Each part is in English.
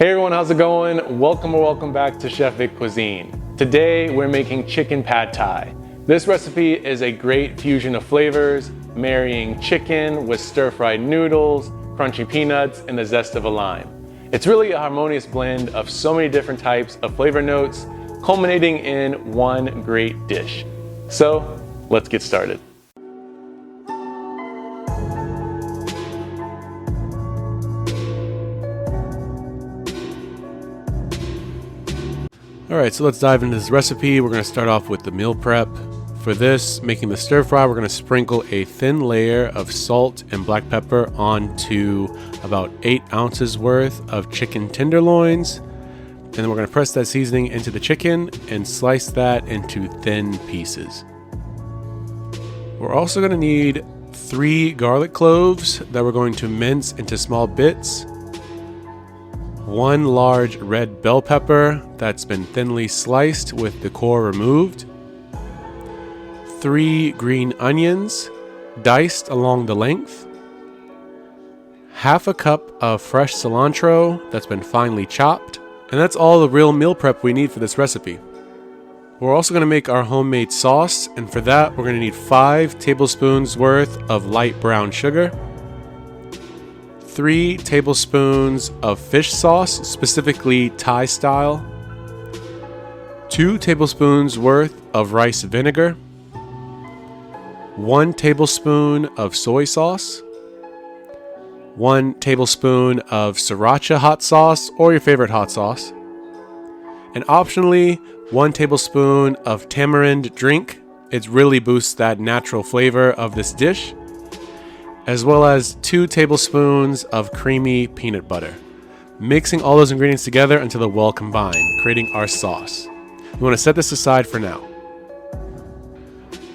Hey everyone, how's it going? Welcome back to Chef Vic Cuisine. Today we're making chicken pad thai. This recipe is a great fusion of flavors, marrying chicken with stir-fried noodles, crunchy peanuts, and the zest of a lime. It's really a harmonious blend of so many different types of flavor notes, culminating in one great dish. So let's get started. Alright, so let's dive into this recipe. We're going to start off with the meal prep. For this, making the stir fry, we're going to sprinkle a thin layer of salt and black pepper onto about 8 ounces worth of chicken tenderloins. And then we're going to press that seasoning into the chicken and slice that into thin pieces. We're also going to need 3 garlic cloves that we're going to mince into small bits. 1 large red bell pepper that's been thinly sliced with the core removed. 3 green onions diced along the length. Half a cup of fresh cilantro that's been finely chopped. And that's all the real meal prep we need for this recipe. We're also going to make our homemade sauce, and for that we're going to need 5 tablespoons worth of light brown sugar, 3 tablespoons of fish sauce, specifically Thai style, 2 tablespoons worth of rice vinegar, 1 tablespoon of soy sauce, 1 tablespoon of sriracha hot sauce or your favorite hot sauce, and optionally 1 tablespoon of tamarind drink. It really boosts that natural flavor of this dish, as well as 2 tablespoons of creamy peanut butter. Mixing all those ingredients together until they're well combined, creating our sauce. We want to set this aside for now.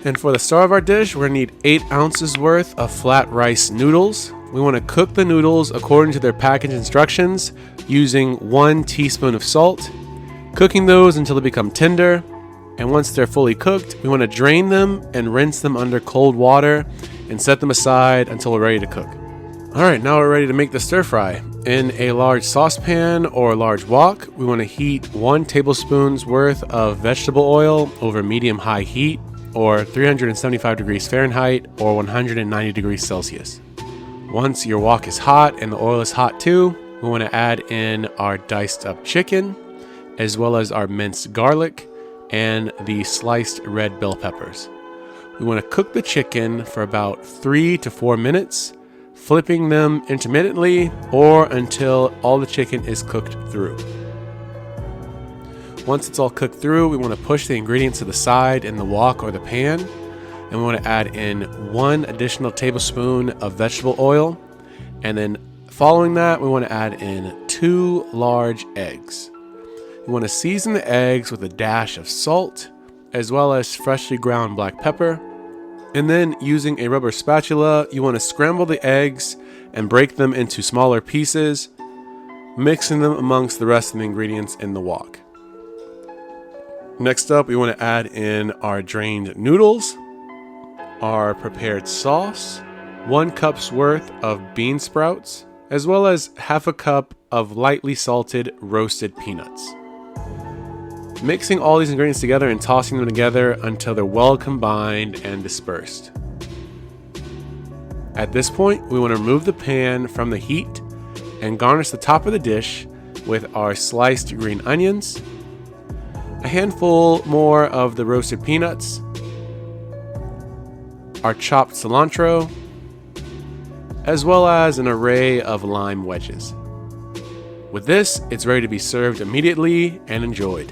And for the star of our dish, we're going to need 8 ounces worth of flat rice noodles. We want to cook the noodles according to their package instructions using 1 teaspoon of salt, cooking those until they become tender. And once they're fully cooked, we want to drain them and rinse them under cold water and set them aside until we're ready to cook. Alright, now we're ready to make the stir fry. In a large saucepan or a large wok, we want to heat 1 tablespoon's worth of vegetable oil over medium-high heat, or 375 degrees Fahrenheit or 190 degrees Celsius. Once your wok is hot and the oil is hot too, we want to add in our diced up chicken, as well as our minced garlic and the sliced red bell peppers. We want to cook the chicken for about 3 to 4 minutes, flipping them intermittently or until all the chicken is cooked through. Once it's all cooked through, we want to push the ingredients to the side in the wok or the pan, and we want to add in 1 additional tablespoon of vegetable oil, and then following that, we want to add in 2 large eggs. We want to season the eggs with a dash of salt, as well as freshly ground black pepper. And then using a rubber spatula, you want to scramble the eggs and break them into smaller pieces, mixing them amongst the rest of the ingredients in the wok. Next up, we want to add in our drained noodles, our prepared sauce, 1 cup's worth of bean sprouts, as well as half a cup of lightly salted roasted peanuts. Mixing all these ingredients together and tossing them together until they're well combined and dispersed. At this point, we want to remove the pan from the heat and garnish the top of the dish with our sliced green onions, a handful more of the roasted peanuts, our chopped cilantro, as well as an array of lime wedges. With this, it's ready to be served immediately and enjoyed.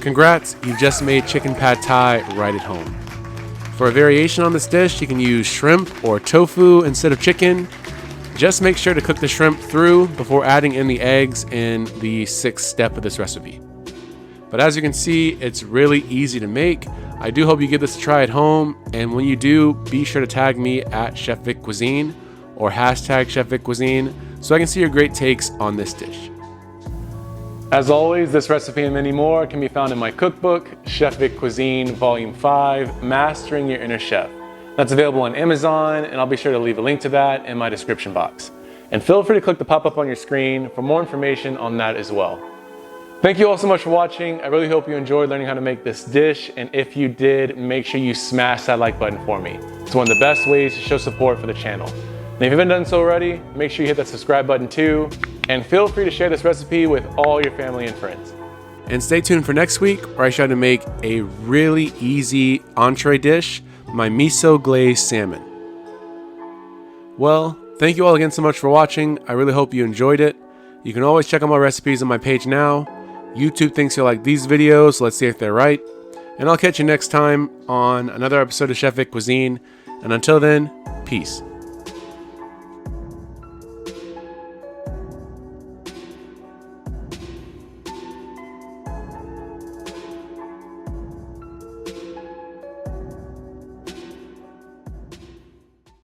Congrats, you've just made chicken pad thai right at home. For a variation on this dish, you can use shrimp or tofu instead of chicken. Just make sure to cook the shrimp through before adding in the eggs in the 6th step of this recipe. But as you can see, it's really easy to make. I do hope you give this a try at home, and when you do, be sure to tag me at Chef Vic Cuisine or hashtag Chef Vic Cuisine so I can see your great takes on this dish. As always, this recipe and many more can be found in my cookbook, Chef Vic Cuisine Volume 5, Mastering Your Inner Chef. That's available on Amazon, and I'll be sure to leave a link to that in my description box. And feel free to click the pop-up on your screen for more information on that as well. Thank you all so much for watching. I really hope you enjoyed learning how to make this dish. And if you did, make sure you smash that like button for me. It's one of the best ways to show support for the channel. And if you haven't done so already, make sure you hit that subscribe button too. And feel free to share this recipe with all your family and friends. And stay tuned for next week, where I show you how to make a really easy entree dish, my miso glazed salmon. Well, thank you all again so much for watching. I really hope you enjoyed it. You can always check out my recipes on my page now. YouTube thinks you'll like these videos, let's see if they're right. And I'll catch you next time on another episode of Chef Vic Cuisine. And until then, peace.